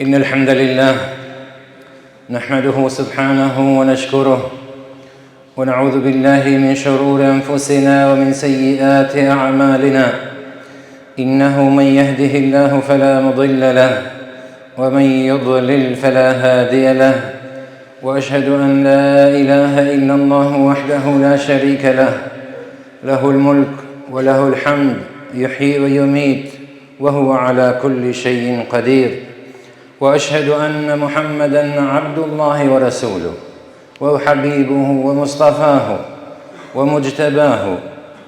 إن الحمد لله نحمده سبحانه ونشكره ونعوذ بالله من شرور أنفسنا ومن سيئات أعمالنا إنه من يهده الله فلا مضل له ومن يضلل فلا هادي له وأشهد أن لا إله إلا الله وحده لا شريك له له الملك وله الحمد يحيي ويميت وهو على كل شيء قدير وأشهد أن محمدًا عبد الله ورسوله وحبيبه ومصطفاه ومجتباه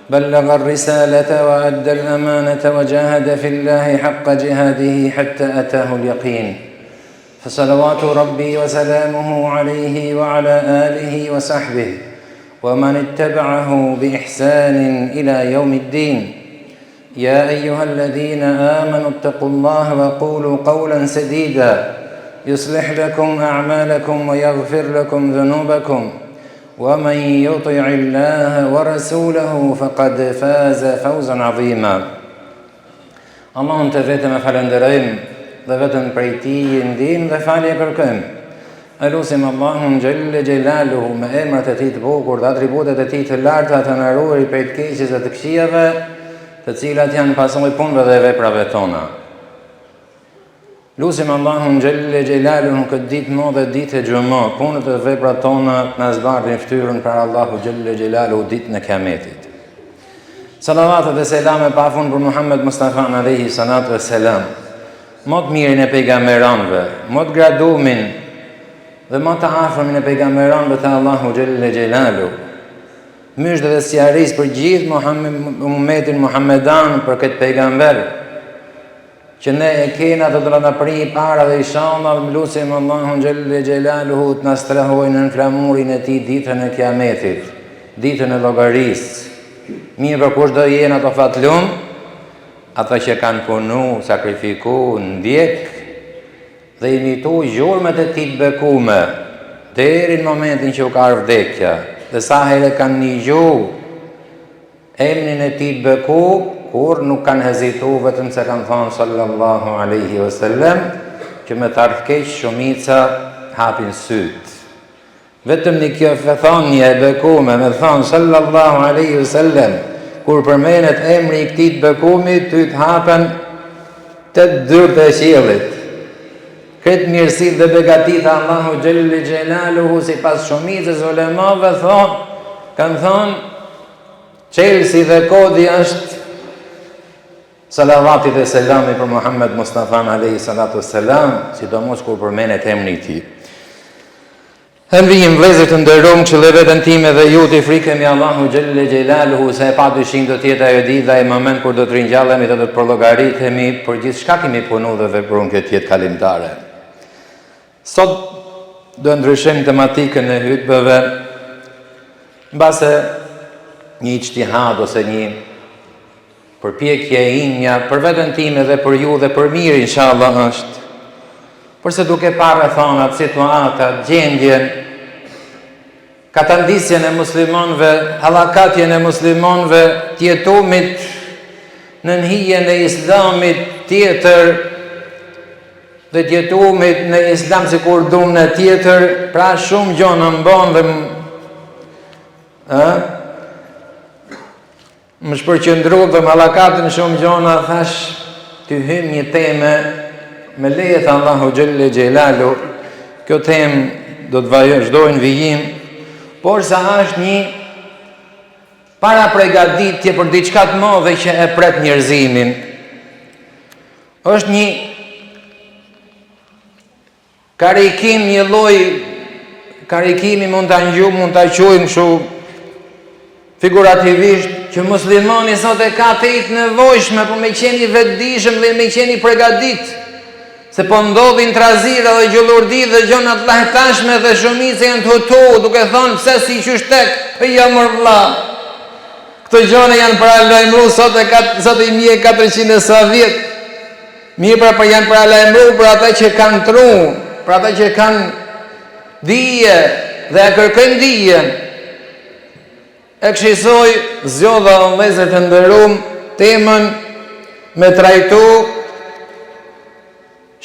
بلغ الرسالة وأدى الأمانة وجاهد في الله حق جهاده حتى أتاه اليقين فصلوات ربي وسلامه عليه وعلى آله وصحبه ومن اتبعه بإحسان إلى يوم الدين يا أيها الذين آمنوا اتقوا الله وقولوا قولا سديدا يصلح لكم أعمالكم ويغفر لكم ذنوبكم ومن يطع الله ورسوله فقد فاز فوزا عظيما. Allahun të vetëm e falenderojmë dhe vetëm prej Tij ndihmë dhe falje kërkojmë. Elusim Allahun Gjelle Gjelaluhu me emrat e Tij të bukur dhe atributet e Tij të larta të na ruaj prej të keqes dhe të këqijave, të cilat janë pasojë punëve dhe veprave tona. Lusim Allahun Gjelle Gjelaluhu këtë ditë më dhe ditë e gjumë, punët dhe veprat tona na zbardhin fytyrën për Allahu Gjelle Gjelaluhu ditën e Kiametit. Salavatet dhe selame pafund për Muhammed Mustafa alayhi salatu wassalam, më të mirin e pejgamberanëve, më të gradumin dhe më të afërmin e pejgamberanëve të Allahu Gjelle Gjelaluhu. Myshdë dhe sjaris për gjithë ummetin Muhammedan për këtë pejgamber, që ne e kena të na pri para dhe inshallah lutim Allahun Gjelle Gjelaluhu të na strehojnë në flamurin e Tij ditën e Kiametit, ditën e llogarisë. Mirë për kush do jenë ato fatlum, ata që kanë punu, sakrifiku, ndjek dhe imitu gjurmet e Tij të bekume deri në momentin që u ka ardhur vdekja. Dhe sa herë kanë njëgju emnin e Tij të beku, kur nuk kanë hezitu, vetëm se kanë thonë sallallahu alaihi wasallam, që me të ardhë keq shumica hapin syt. Vetëm një kjo thonje e bekume, me thonë sallallahu alaihi wasallam, kur përmenet emri i këtij të bekumit, ty të hapen të dyrët e qiellit. Këtë mirësit dhe begatit Allahu Gjelle Gjelaluhu si pas shumicës ulemave kanë thonë qelsi dhe kodi është salavati dhe selami për Muhammed Mustafa alayhi salatu wassalam, sidomos kur përmenet emri i Tij. Envijim vëllezër të nderuar, që vetën time dhe ju të frikemi Allahu Gjelle Gjelaluhu, se pa dyshim do të jetë ajo ditë dhe ai moment kur do të ringjallemi dhe do të përllogaritemi për gjithçka kemi punuar dhe vepruar këtë jetë kalimtare. Sot do ndryshojmë tematikën e hutbeve mbase një ijtihad ose një përpjekje e imja për veten time dhe për ju dhe për mirë inshallah është. Përse duke parë rrethonat, situatat, gjendjen, katandisjen e muslimanëve, hallakatjen e muslimanëve, tjetumit në hijen e islamit tjetër, dhe tjetumit në islam si kur dumë në tjetër, pra shumë gjona mban dhe më shpërqendru dhe më hallakatën shumë gjona, thash të hym një teme me lejet Allahu Gjelle Gjelalu. Kjo temë do të vazhdojnë vijim, por sa është një para pregaditje për diçka të madhe që e pret njerëzimin. Është një karikim, një lloj karikimi mund ta quajmë kështu figurativisht, që muslimani sot e ka të jetë nevojshme për me qeni vetëdijshëm dhe me qeni pregadit, se po ndodhin trazira dhe gjullurdi dhe gjona të lahtashme dhe shumica janë të hutu, duke thonë pse si qysh tek, ja mor vlla. Këto gjona janë paralajmëruar sot e 1400 sa vjet. Mirë për janë paralajmëruar për ata që kanë tru, për ata që kanë dije dhe e kërkojnë dijen. E këshisoj zgjodha vëllezër të nderuar temën me trajtu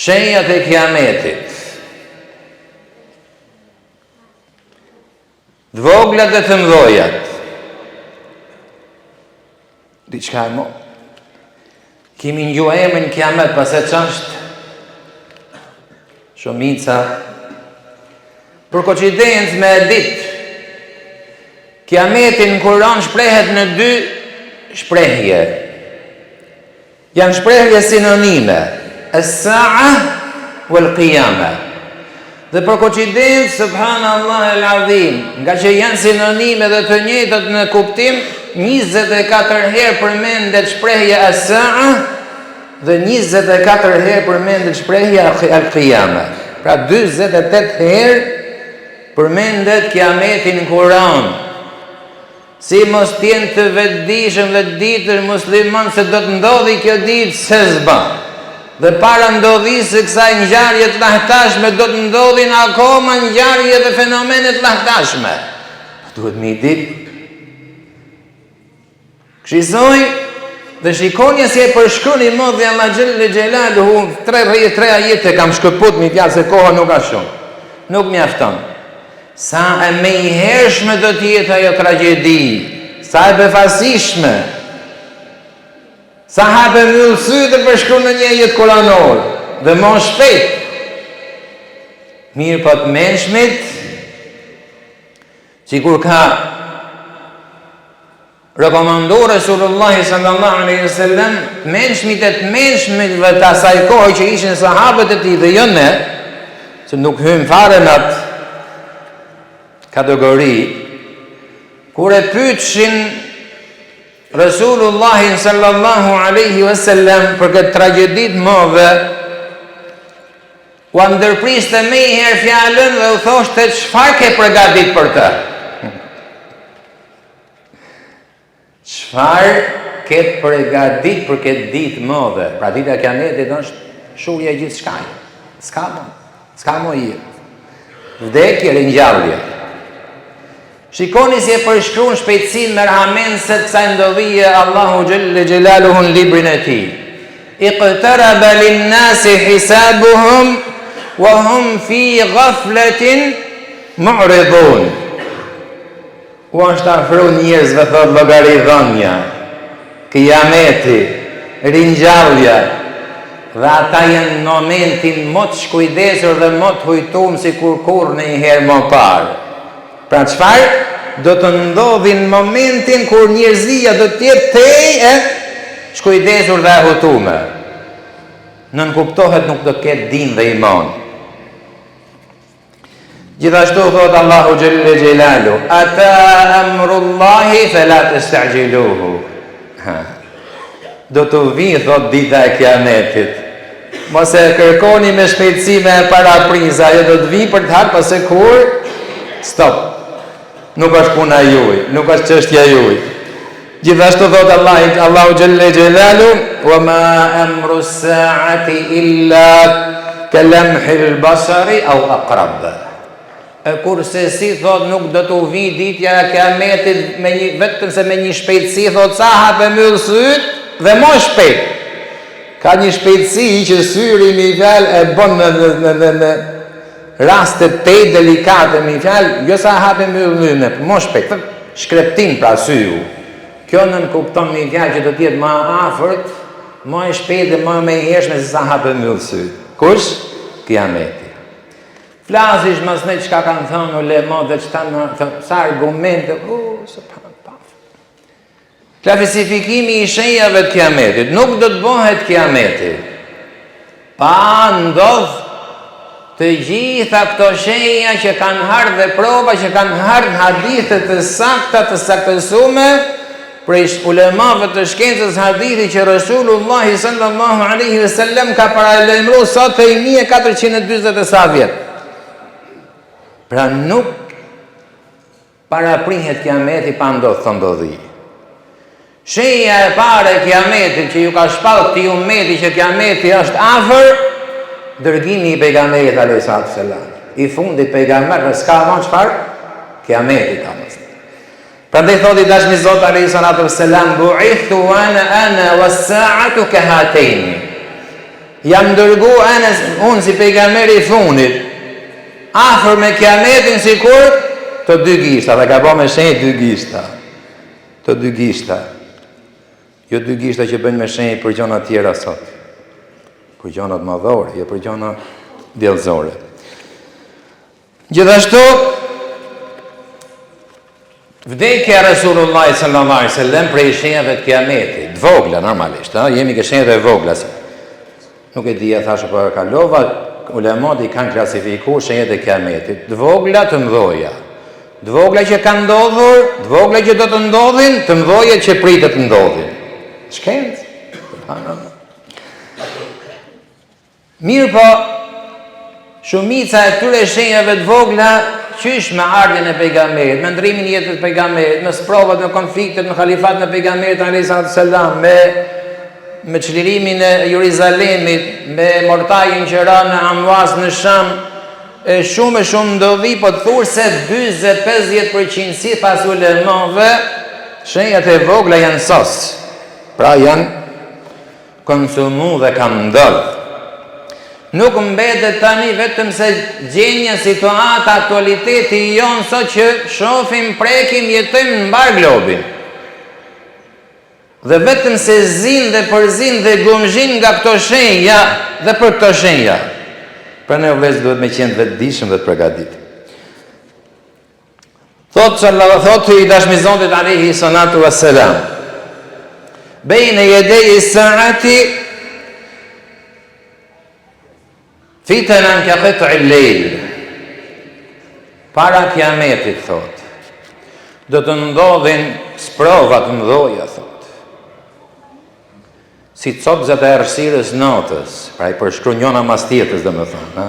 Shenjat e kiametit. Të voglat dhe të mdhojat. Diçka e mo. Kimi njua emrin kiamet pas e qashtë. Shumica. Për koqidenës me dit. Kiametin në Kur'an shprehet në 2 shprehje. Janë shprehje sinonime. As-sa'a wal-qiyama. Dhe për koqidenës, subhanallah el-azim, nga që janë sinonime dhe të njëjtat në kuptim, 24 herë përmendet shprehja as-sa'a dhe 24 herë përmendet shprehja al-qiyama. Pra 48 herë përmendet kiameti në Kur'an. Si mos t'jen të vetëdijshëm dhe ditër musliman se do të ndodhi kjo ditë se s'ba. Dhe para ndodhisë kësaj ngjarje të lahtashme do të ndodhin akoma ngjarje dhe fenomene të lahtashme. Duhet mi ditë. Këshizoj dhe shikoni si e përshkroni modhi Allah xhelle xhelaluhu 3 ajete kam shkëput mi fjalë se koha nuk ka shumë. Nuk mjafton. Sa e me i hershme do t'jetë ajo tragjedi, sa e befasishme, sa hape mjullësy dhe përshkru në një jetë kuranor, dhe mon shpejt. Mirë po të menshmit, që kur ka rekomandu Resulullahi sallallahu alaihi wasallam, menshmit e të menshmit dhe të asaj kohë që ishin sahabët e ti dhe jo ne, që nuk hymë fare në atë kategori, kur e pyetshin Resulullahin sallallahu alaihi wasallam për këtë tragjedit mëdhe, u ndërpriste me i herë fjallën dhe u thoshte çfarë ke përgatit për të? Çfarë ke përgatit për këtë ditë mëdhe? Pra dita e kiametit është shurja e gjithë shkaj. S'ka mo i. Vdekje, ringjallje. Shikoni si e përshkruan shpejtësinë merhamen se kësaj ndodhije Allahu xhelle xhelaluhu në librin e tij. Iqtaraba lin-nasi hisabuhum wa hum fi ghaflatin mu'ridun. U është afru njerëzve thot llogaridhënia, kiameti, ringjallja, dhe ata janë në momentin më të shkujdesur dhe më të hujtuar si kur në një herë më parë. Pra çfarë? Do të ndodhin momentin kur njerëzia do të jetë te shkujdesur dhe e hutume. Nën kuptohet nuk do të ketë din dhe iman. Gjithashtu thot Allahu xhelle xhelalu, ata amrullahi fala tasta'jiluhu. Do të vi thot dita e kiametit. Mos e kërkoni me shpejtësi me parapriza, ajo do të vi për të harë pse kur stop. Nuk është puna juaj, nuk është çështja juaj. Gjithashtu thot Allahu xhelle xhelalu, wa ma amru as-sa'ati illa kalamhil basari aw aqrab. E kurse si thot nuk do të vi ditja e kiametit vetëm se me një shpejtësi thot sa hape mbyll syt dhe më shpejt. Ka një shpejtësi që syri mi fjalë e bën në raste të delikate mi fjalë, jo sa hape mbyllën, më shpejt, shkreptin pra syu. Kjo nën kupton mi fjalë që do të jetë më afërt, më e shpejtë dhe më e hershme se sa hape mbyll syt. Kush? Kiameti. Flasish mas ne çka kanë thënë ulemat dhe çta sa argumente, klasifikimi i shenjave të kiametit. Nuk do të bëhet kiameti pa ndodh të gjitha këto shenja që kanë ardhur dhe prova që kanë ardhur hadithe të sakta të saktësume prej ulemave të shkencës hadithi që Resulullahi sallallahu alaihi wasallam ka paralajmëruar sot e 1440 sa vjet. Pra nuk paraprihet kiameti pa ndodhur thondodhi. Shenja e pare e kiametit që ju ka shpallë këtij ummeti që kiameti është afër, dërgimi i pejgamberit alayhis salam. I fundit pejgamber s'ka më çfarë? Kiameti ka mos. Prandaj thotë dashmi Zot alayhis salam, bu'ithu ana was-sa'atu kahatayn. jam dërgu unë si pejgamberi I fundit, afër me kiametin sikur të dy gishta, dhe ka bo me shenjë dy gishta. Të dy gishta. Jo dy gishta që bëjnë me shenjë për gjona tjera sot. Për gjonat madhore, jo për gjona djellëzore. Gjithashtu, vdekja Resulullah sallallahu alaihi wasallam prej shenjave të kiametit, të vogla normalisht, jemi ke shenjave vogla. Nuk e di, thashë për kalova, ulemat I kanë klasifikuar shenjat e kiametit, të vogla të mdhoja. Të vogla që kanë ndodhur, të vogla që do të ndodhin, të mdhoja që pritet të ndodhin. Shkencë. Mirë po, shumica e këtyre shenjave të vogla, qysh me ardhjen e pejgamberit, me ndrimin jetës të pejgamberit, me sprovat, me konfliktet, me khalifat në pejgamberit alayhis salam, me çlirimin e Jeruzalemit, me mortajin që ra në Amwas në Sham, shumë ndodhi, po të thurë se 20-50% si pas ulemave, shenjat e vogla janë sos, pra janë konsumu dhe kanë ndodhë. Nuk mbetet tani vetëm se gjenja, situata, aktualiteti jonë sot që shofim, prekim, jetojmë në mbar globin. Dhe vetëm se zin dhe përzin dhe gumzhin nga këto shenja dhe për këto shenja. Pra ne vëllezër duhet me qenë vetëdijshëm dhe të përgatitur. Thotë I dashmizonit alayhi salatu wassalam, bejne jedej saati fitanan ka qit'i al-layl. Para kiametit, thot, do të ndodhin sprova të mëdha, thot. Si copëzat e errësirës natës, pra I përshkruan njëna mas tjetrës, domethënë,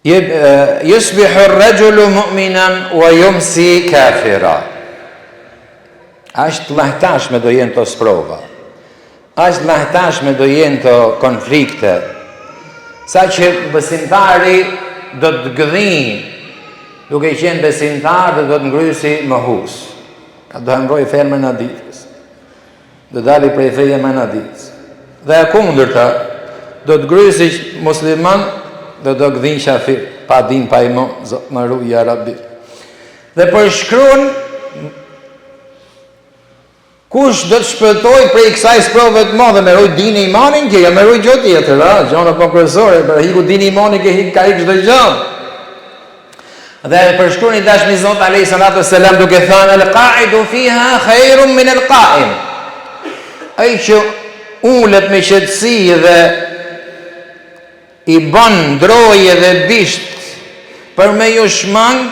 Yusbihu ar-rajulu mu'minan wa yumsi kafira. Ashtë lahtashme do jenë të sprova. Ashtë lahtashme do jenë të konflikte. Sa që besimtari do të gëdhin, duke qenë besimtar dhe do të ngrysi mohus. Do hëngroj fermën e ditës. Do dali prej feje më në ditës. Dhe e kundërta, do të ngrysi musliman dhe do gëdhin shafir, pa din pa imo, zotë më ruaj ja Rabbi. Dhe përshkruan kush do të shpëtoj prej kësaj sprove të madhe, me ruaj dini imanin që ja me ruaj gjë tjetër, gjona po kryesore, për hiku dini imanin që ka ik çdo gjë. Dhe përshkruan I dashmizot alayhi salatu wassalam duke thënë al-qa'idu fiha khairun min al-qa'im. Ai që ulet me qetësi dhe I bën ndroje dhe bisht për me ju shmang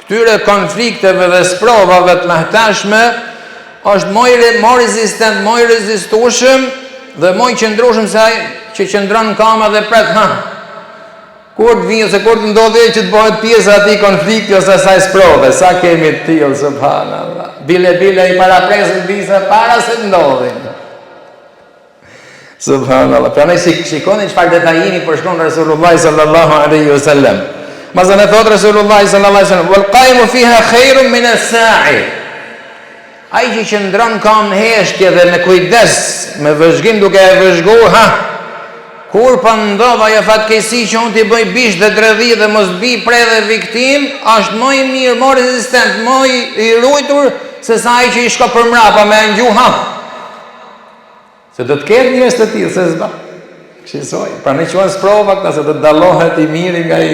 këtyre konflikteve dhe sprovave të lahtashme, është më rezistent, më rezistueshëm dhe më I qëndrueshëm se ai që qëndron në kama dhe pret kur të vinë, se kur të ndodhe që të bëhet pjesë ati konflikti ose asaj sprove, sa kemi të tillë, subhanallah. Bile I parapresin disa para se të ndodhin. Subhanallah. Pra ne shikoni çfarë detajimi përshkron Resulullah sallallahu alaihi wasallam. Mazan e thot Resulullah sallallahu alaihi wasallam, "Wal qaimu fiha khairun min as-sa'i." Ai që qëndron kam heshtje dhe me kujdes, me vëzhgim duke e vëzhguar, kur pa ndodh ajo fatkeqësi që unë t'i bëj bish dhe dredhi dhe mos bi pre dhe viktim, është më I mirë, më rezistent, më I ruajtur se sa ai që I shko për mrapa me ngjuha. Se do të ketë njerëz të tillë se s'ba. Këshisoj, pra ne quhen sprova këta se do të dallohet I miri nga I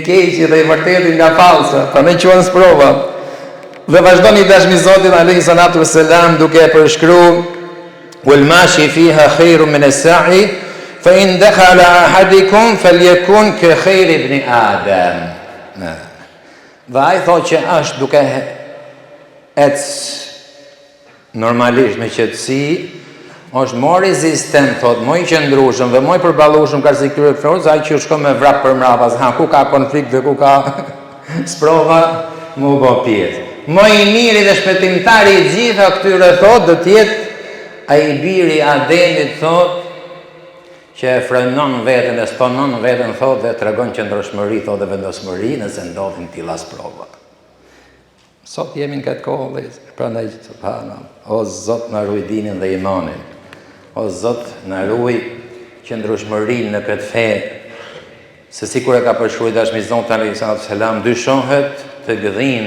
keqi dhe I vërteti nga falsa. Pra ne quhen sprova. Dhe vazhdon I dashmizotit alayhi salatu wassalam duke e përshkruar والماشي فيها خير من السعي فإن دخل أحدكم فليكن كخير ابن آدم. Dhe ai thotë që është duke ec normalisht me qetësi, është më rezistent, thotë, më I qëndrueshëm dhe më I përballueshëm ka si këtyre forcë, ai që shkon me vrap për mbrapa, ku ka konflikt dhe ku ka sprova, më bë pjesë. Më I miri dhe shpëtimtari I gjitha këtyre thotë do të jetë ai biri Ademit, thot, që e frenon veten e stonon veten, thot, dhe tregon qëndrueshmëri, thot, dhe vendosmëri nëse ndodhin tilla sprova. Sot jemi në këtë kohë, vëllezër. Prandaj subhanallahu. O Zot, na ruaj dinin dhe imanin. O Zot, na ruaj qëndrueshmërinë në këtë fe. Se sikur e ka përshkruar dashmi Zotit alayhi salam, dyshohet të gëdhim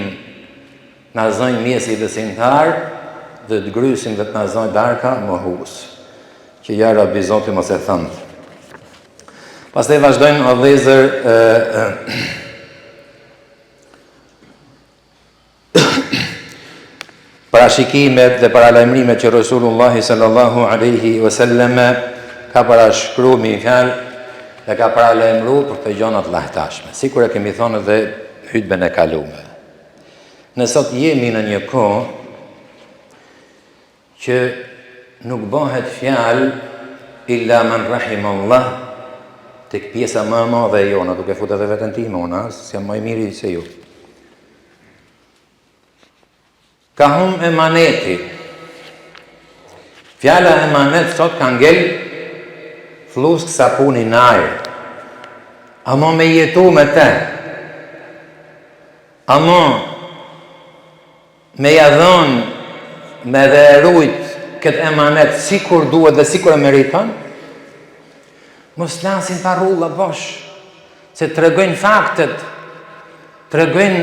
na zonjë mjesi dhe sintar dhe të grysim dhe të na zonjë darka mohus. Që ja Rabbi Zoti mos e thënë. Pastaj vazhdojmë o vëllezër parashikimet dhe paralajmërimet që Resulullahi sallallahu alaihi wasallam ka parashkruar me fjalë dhe ka paralajmëruar për të gjonat llahtashme, sikur e kemi thënë edhe në hutbën e kaluar. Ne sot jemi në një kohë që nuk bëhet fjalë illa man rahimallah tek pjesa më e madhe e jona, duke futur edhe veten time unë, jam më i miri se ju. Ka hum emaneti. Fjala emanet sot ka ngel flusk sapuni në ajër. Amo me jetu me te. Amo me jadhon me dhe erujt këtë emanet sikur duhet dhe sikur e meriton. Mos lasin parulla bosh, se të regojnë faktet, të regojnë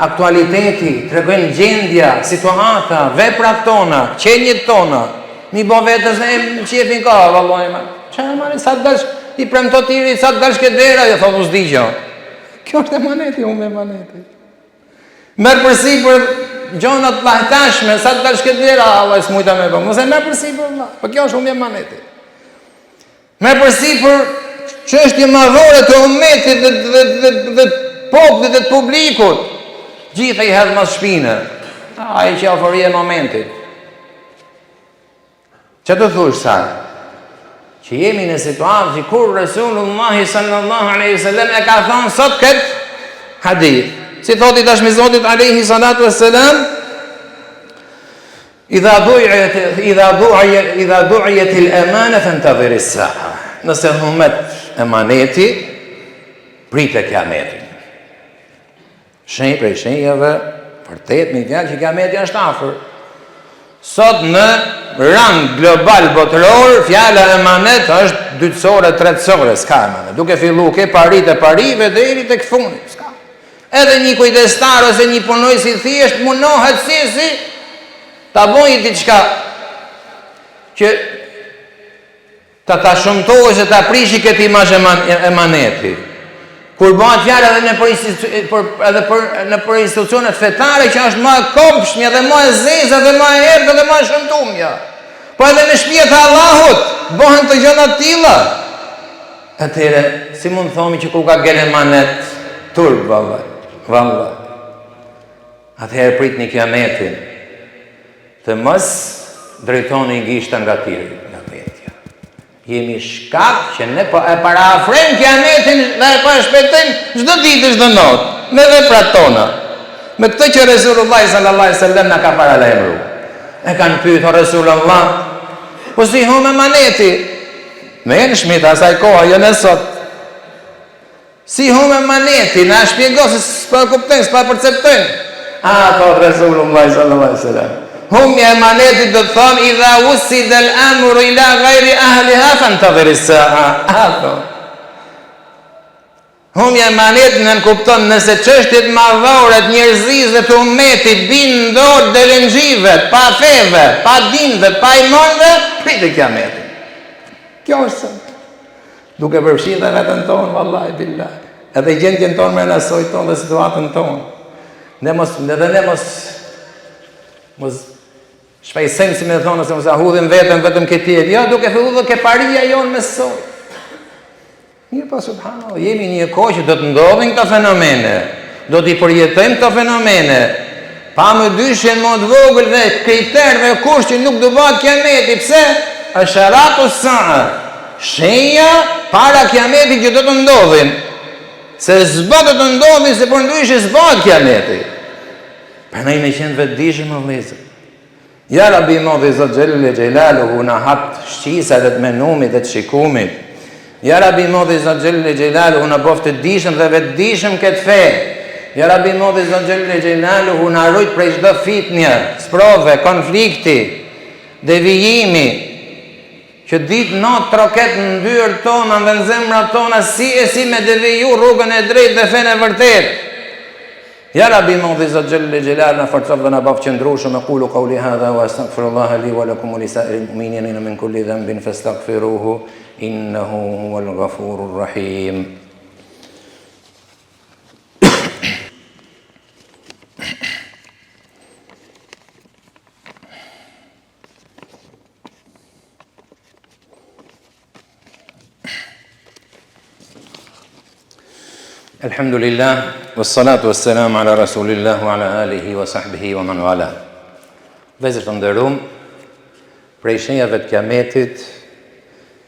aktualiteti, të regojnë gjendja, situata, veprat tona, qenjit tona, mi bo vetës e më qefin ka, vallojma. Që e mani, sa të dash, i premto tiri, sa të dash këtë dera, jo thotë usdigjo. Kjo është emaneti, unë emaneti. Merë përsi për gjonat lahtashme, sa të dash këtë dera, Allah, s'mujta me për, mëse merë përsi për Allah, për kjo është unë emaneti. Merë përsi për çështje madhore të ummetit dhe popullit dhe të publikut, gjitha i hedhë mas shpine. Ai që oferi e momentit. Që të thush saj? Që jemi në situatë që kur Resulullahi sallallahu alaihi sallam e ka thonë sot këtë hadith. Si thoti dashmi Zotit alaihi salatu wassalam, idha du'iyat al-amana fantadhir as-sa'a. Nëse humet emaneti, pritë kiametin. Shenjë prej shenjave, vërtet me fjalë që kiameti është afër. Sot në rang global botëror, fjala emanet është dytësore, tretësore, s'ka emanet. Duke fillu ke parit e parive deri tek fundi, s'ka. Edhe një kujdestar ose një punojës i thjesht munohet si ta bojë diçka që ta shumtohë se ta prishi këtë imazh emaneti. Kur bëhet fjalë edhe në për institucionet fetare që është më e kopshmja dhe më e zeza dhe më e errët dhe më e shëmtumja. Po edhe në shtëpitë e Allahut bëhen të gjëra të tilla. Atëherë, si mund thomi që ku ka gjen emanet turp vallai. Atëherë pritni kiametin. Të mos drejtoni gishta nga tiri. Jemi shkak që ne po e parafrejmë kiametin dhe po e shpejtojmë çdo ditë çdo natë me veprat tona. Me këtë që Resulullah sallallahu alaihi wasallam na ka paralajmëruar. E kanë pyetur Resulullah, po si hum emaneti? Me në shmita asaj koha, jo në sot. Si hum emaneti, na shpjego se s'po kuptojnë, s'po perceptojnë. Po Resulullah sallallahu alaihi wasallam. Hum emanetit do të thonë idha usid al-amru ila ghayri ahliha fantadhir as-sa'a. Hum emanetit në kupton nëse çështjet madhore të njerëzisë të ummetit binë në dorë delenxhive, pa feve, pa dinëve, pa imanëve, pritet kiametin. Kjo është duke përfshirë dhe vetën tonë, vallahi billah. Edhe gjendjen tonë me nësoj tonë dhe situatën tonë. Ne mos shpejsem si me thonë, se mos ahudhim vetëm këtjet. Ja, duke fillu dhe ke paria jonë me soj. Mirë pa subhanallah, jemi një kohë që do të ndodhin këto fenomene. Do t'i përjetojmë këto fenomene. Pa më dyshjen më të vogël dhe kriter dhe kush që nuk do bëhet kiameti. Pse? Asharatu sa'a. Shenja para kiametit që do të ndodhin. Se zbët të ndodhin, se për ndryshë zbët kiameti. Për ne me qenë vetë dishëm o vlezër. Ja Rabbi Modhi Zot Gjellë Gjellaluhu në hatë shqisa dhe të menumit dhe të shikumit. Ja Rabbi Modhi Zot Gjellë Gjellaluhu në boftë të dishëm dhe vetë dishëm këtë fe. Ja Rabbi Modhi Zot Gjelle Gjelaluhu na rujt prej çdo fitnje, sprove, konflikti, devijimi, që ditë natë troket në ndyrë tona dhe në zemrat tona si me deviju rrugën e drejtë dhe fenë e vërtet. Ja Rabbi Modhi Zot Gjelle Gjelaluhu na forcof dhe na baf qëndrueshëm. Aqulu qawli hadha wa astaghfirullaha li wa lakum wa li sa'iril mu'minina min kulli dhanbin fastaghfiruhu innahu huwal ghafurur rahim. Alhamdulillah, wassalatu wassalamu ala rasulillah wa ala alihi wa sahbihi wa man wala. Vëllezër të nderuam, prej shenjave të kiametit,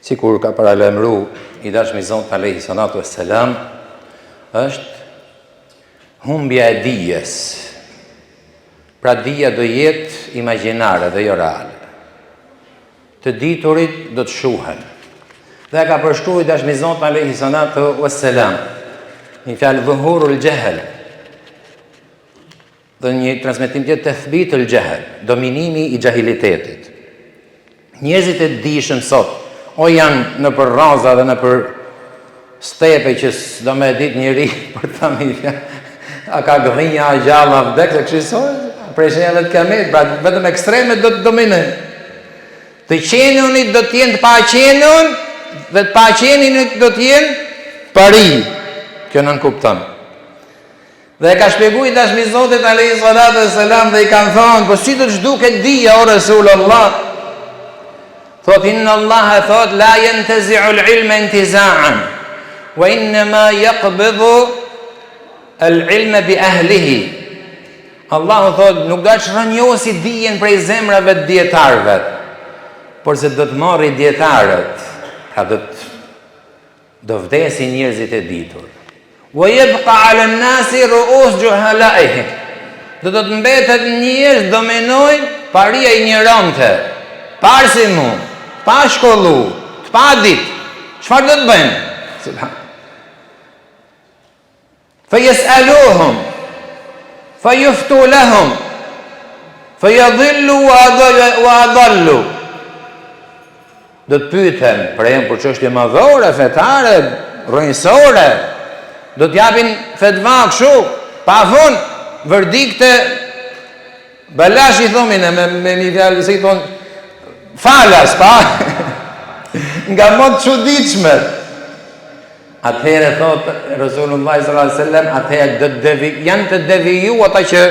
sikur ka paralajmëruar i dashmi Zot alayhi salatu wassalam, është humbja e dijes. Pra dija do jetë imagjinare dhe jo reale. Të diturit do të shuhen. Dhe ka përshkruar i dashmi Zot alayhi salatu wassalam një fjalë dhuhurul jahel, dhe një transmetim tjetër tathbitul jahel, dominimi i jahilitetit. Njerëzit e dijshëm sot, o janë në për raza dhe në për stepe që s'do me dit njëri për ta mirë, a ka gdhinja, a gjalla, vdek, se këshisoj, prej shenjave të kiametit, pra vetëm ekstremet do të dominojnë. Të qenunit do të jenë të paqenun, dhe të paqenit do të jenë pari. Kjo nën kupton. Dhe ka shpjeguar i dashmi Zotit alayhi salatu wassalam dhe i kanë thonë, po si do të zhduket dija o Rasulullah? Thot inna Allah thot la yantazi'u al-ilma intiza'an wa inma yaqbidu al-ilma bi ahlihi. Allahu thot nuk do të shronjosi dijen prej zemrave të dietarëve, por se do të marrë dietarët, pra do vdesin njerëzit e ditur. Wa yabqa 'ala an-nasi ru'us juhala'ihim. Do të mbetet njerëz dominojnë paria ignorante, parsimu, pa shkollu, të padit. Çfarë do të bëjnë? Subhan. Fa yas'aluhum, fa yuftu lahum, fa yadhillu wa adallu. Do të pyeten për çështje madhore, fetare, rrënjësore. Do t'japin fetva kështu, pa fund, verdikte, balash i thomin me një fjalë, se i thonë, falas, pa, nga mod çuditshme. Atëherë thot Rasulullah sallallahu alaihi wasallam, atëherë janë të deviju ata që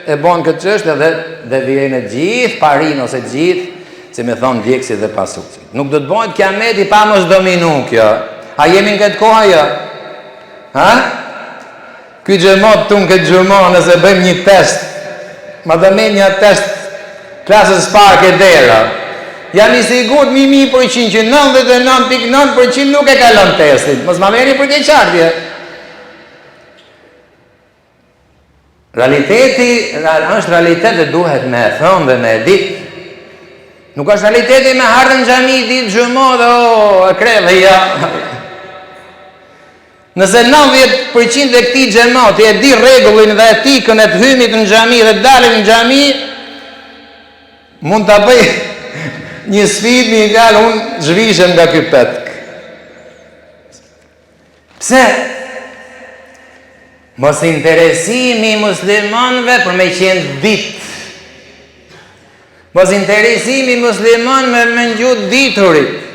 e bën këtë çështje dhe devijojnë gjithë parin ose gjithë, si me thonë djegësit dhe pasukësit. Nuk do të bëhet kiameti pa mos dominu kjo. A jemi në këtë kohë jo? Ha? Ky xhamat tun këtë xhamat nëse bëjmë një test, ma dhe me një test klasës parë këtë dera, jam i sigurt 100% që 99.9% nuk e kalon testin. Mos ma merri për keqardhje. Realiteti është realitet dhe duhet me e thonë dhe me e ditë. Nuk është realiteti me hardën xhami ditë xhamat dhe e kreve ja. Nëse 90% e këtij xhamati e di rregullin dhe etikën e të hymit në xhami dhe dalin në xhami, mund ta bëj një sfidë, një fjalë, unë zhvishem nga ky petk. Pse? Mos interesimi i muslimanëve për me qenë ditë. Mos interesimi i muslimanëve me ngjut diturit.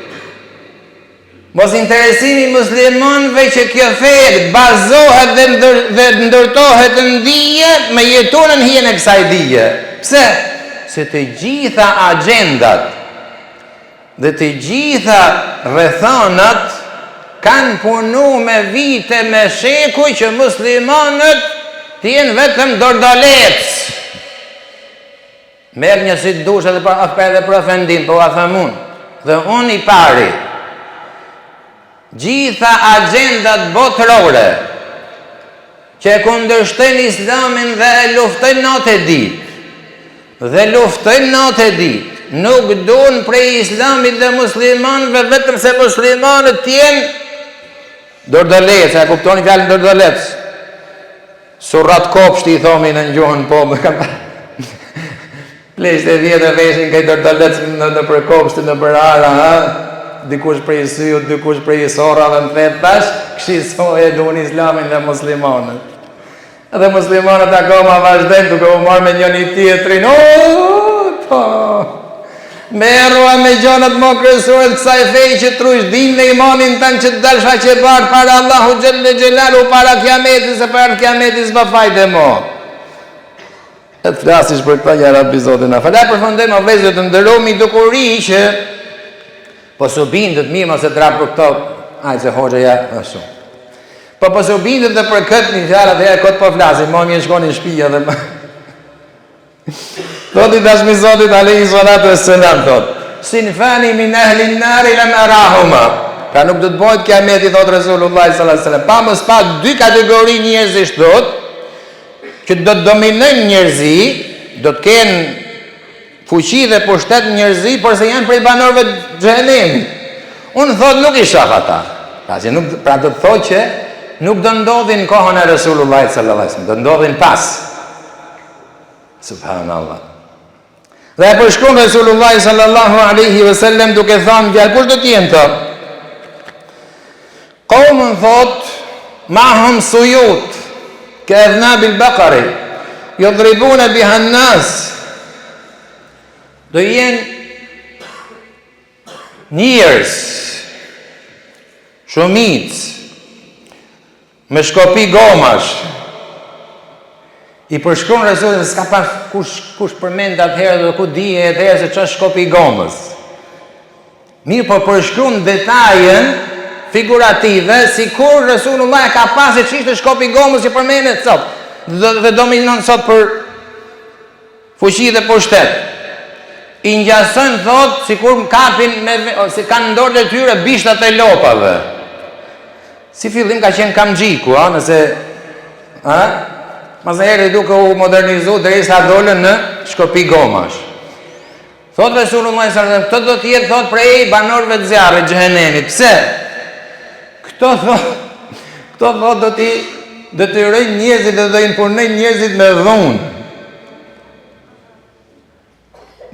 Mos interesimi i muslimanëve që kjo fe bazohet dhe ndërtohet në dije me jetonën hijen e kësaj dije. Pse? Se të gjitha agjendat dhe të gjitha rrethonat kanë punu me vite, me shekuj që muslimanët të jenë vetëm dordolec. Merë një si të dush edhe për ofendim, për afamun. Dhe unë i pari, gjitha agjendat botërore që e kundërshtojnë islamin dhe e luftojnë natë e ditë, nuk duan prej islamit dhe muslimanëve vetëm se muslimanët të jenë dordolec, e kuptoni fjalën dordolec. surrat kopshti I thomi në gjuhën po, më kam pleshte 10 veshin kaj dërdalec në për kopshti në për ara, dikush prej syut, dikush prej sorrave në thet tash, kështu e duan Islamin dhe muslimanët. Dhe muslimanët akoma vazhdojnë duke u marrë me njëri tjetrin. Po. Merrua me gjonat më kryesore të kësaj feje që trush din në imanin tanë që të dalsh faqe bardh para Allahu xhelle xhelalu para kiametit, se para kiametit s'ka fajde mo. E të flasish për këta ja Rabbi Zotin na falë. Përfundojmë vëllezër të nderuar dukuri që po su bindet mirë mos e trap për këto, ai se hoxha ja ashtu. Po po su bindet dhe për këtë një fjalë atë kot po flasim, mo më shkonin në shtëpi edhe Thoti dashmi Zotit alayhi salatu wassalam thot, sinfani min ahli an-nar lam arahuma. Pra nuk do të bëhet kiameti thot Resulullah sallallahu alaihi wasallam. Pa mos pa dy kategori njerëzish thot, që do të dominojnë njerëzi, do të kenë fuqi dhe pushtet njerëzi, por se janë prej banorëve të xhenemit. Unë thot nuk I shoh ata. Pra do të thotë që nuk do ndodhin në kohën e Resulullah sallallahu alaihi wasallam, do ndodhin pas. Subhanallah. Dhe e përshkruan Resulullah sallallahu alaihi wasallam duke thënë fjalë kush do të jenë këto? Qaumun thot mahum suyut ka adnab al-baqari yadribuna biha an-nas. Do jenë njerëz shumic me shkopi gomash. I përshkruan Resulullah se s'ka pas kush përmend atëherë dhe ku dije atëherë se ç'është shkopi I gomës. Mirë, po përshkruan detajen figurative sikur Resulullah ka pasë ç'ishte shkopi I gomës që përmendet sot. Dhe dominon sot për fuqi dhe pushtet. I ngjasojnë thot sikur kapin ose kanë në dorë të tyre bishtat e lopave. Si fillim ka qenë kamxhiku, nëse mas herë duke u modernizu derisa dolën në shkopi gomash. Thot Resulullah sallallahu alaihi wasallam, këto do të jetë thot prej banorëve të zjarrit xhenemit. Pse? Këto thot do t'i detyrojnë njerëzit dhe do I punojnë njerëzit me dhunë.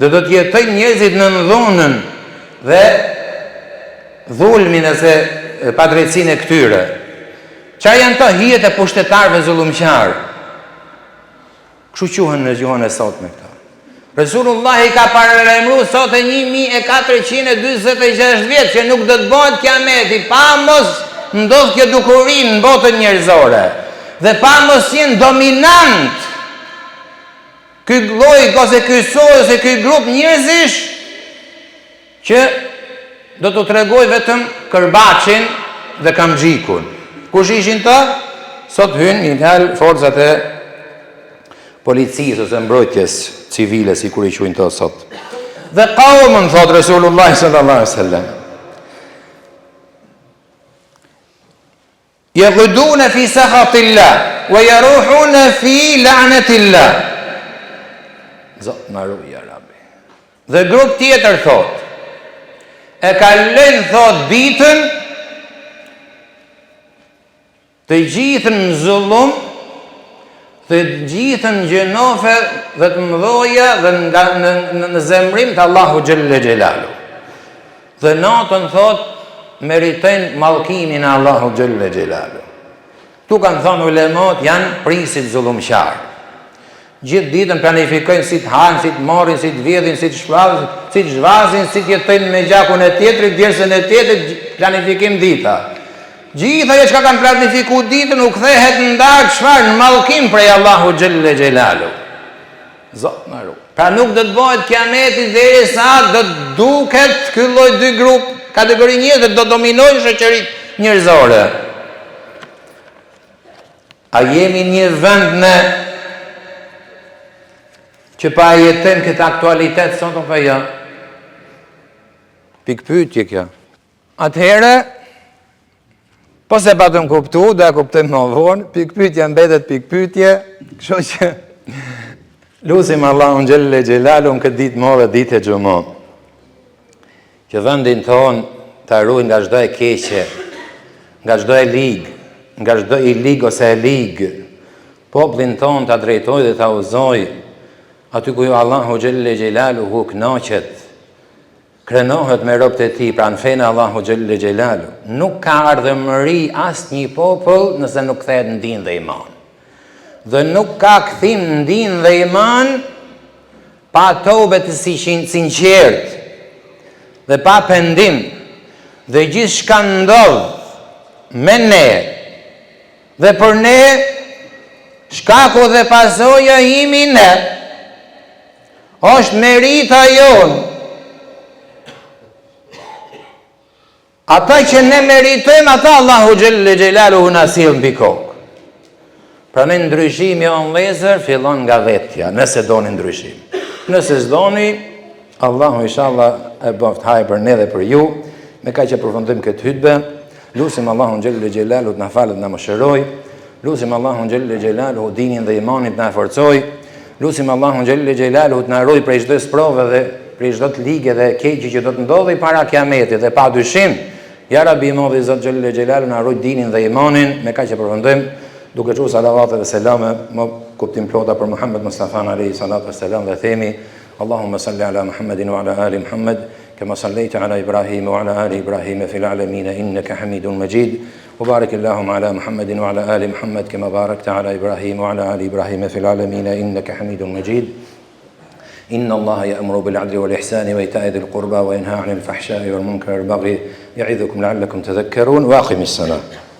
Dhe do të jetojnë njerëzit në dhunën dhe dhulmin ose padrejtësinë e këtyre. Çfarë janë to hijet e pushtetarëve zullumqtar? Kështu quhen në gjuhën e sotme këta. Resulullah I ka paralajmëruar sot 1446 vjet që nuk do të bëhet kiameti pa mos ndodh kjo dukuri në botën njerëzore dhe pa mos jenë dominant ky lloj ose ky soi ose ky grup njerëzish që do t'u tregoj vetëm kërbaçin dhe kamxhikun. Kush ishin ta? Sot hyn një forcat e policisë ose mbrojtjes civile, si kur I quajnë to sot. Dhe qaumën, thot Resulullah sallallahu alaihi wasallam, yaghuduna fi sakhatillah wa yaruhuna fi la'natillah. Zot na ruaj ya Rabbi. Dhe grup tjetër thot, e kalojnë thot ditën të gjithën në zullum, të gjithën gjenofe dhe të mëdhoja dhe në zemrim të Allahu xhelle xhelalu. Dhe natën thot meritojnë mallkimin e Allahu xhelle xhelalu. Tu kanë thënë ulemat janë prisit zullumqtar. Gjithë ditën planifikojnë si të hanë, si të marrin, si të vjedhin, si të shpallin, si të zhvazin, si të jetojnë me gjakun e tjetrit, djersën e tjetrit, planifikim dita. Gjitha që kanë planifiku ditën u kthehet ndarë çfarë në mallkim prej Allahu xhelle xhelalu. Zot na ruaj. Pra nuk do të bëhet kiameti derisa do të duket ky lloj dy grup kategori njerëz do dominojnë shoqëritë njerëzore. A jemi një vend ne që pa jetojmë këtë aktualitet sot apo jo? Pikpyetje kjo. Atëherë po se patëm kuptu, do e kuptojmë më vonë, pikpyetja mbetet pikpyetje, kështu që lutim Allahun xhelle xhelalu në këtë ditë madhe, ditë e xumë. Që vendin ton ta ruaj nga çdo e keqe, nga çdo e lig, nga çdo I lig ose e lig, popullin ton ta drejtoj dhe ta udhëzoj aty ku Allahu xhelle xhelaluhu kënaqet, krenohet me robët e tij, pra në fenë Allahu xhelle xhelalu. Nuk ka ardhëmëri asnjë popull nëse nuk kthehet në din dhe iman. Dhe nuk ka kthim në din dhe iman pa tobe të sinqert dhe pa pendim. Dhe gjithçka ndodh me ne dhe për ne, shkaku dhe pasoja imi ne, është merita jonë. Ata që ne meritojmë, ata Allahu xhelle xhelaluhu na sill mbi kokë. Pra në ndryshimi o vëllezër fillon nga vetja, nëse doni ndryshim. Nëse s'doni, Allahu inshallah e bëft haj për ne dhe për ju. Me ka që përfundojmë këtë hutbë, lutim Allahun xhelle xhelaluhu të na falë dhe na mëshiroj. Lutim Allahun xhelle xhelaluhu dinin dhe imanit na forcoj. Lutim Allahun xhelle xhelaluhu të na ruaj prej çdo sprove dhe prej çdo të ligë dhe keqi që do të ndodhi para kiametit dhe pa dyshim. Ja Rabbi i Madhi Zot xhelle xhelaluhu na ruaj dinin dhe imanin. Me ka që përfundojmë duke thënë salavat dhe selame më kuptim plota për Muhammed Mustafa alayhi salatu wassalam dhe themi Allahumma salli ala Muhammedin wa ala ali Muhammed كما صليت على إبراهيم وعلى آل إبراهيم في العالمين إنك حميد مجيد وبارك اللهم على محمد وعلى آل محمد كما باركت على إبراهيم وعلى آل إبراهيم في العالمين إنك حميد مجيد إن الله يأمر بالعدل والإحسان وإيتاء ذي القربى وينهى عن الفحشاء والمنكر والبغي يعظكم لعلكم تذكرون وأقم الصلاة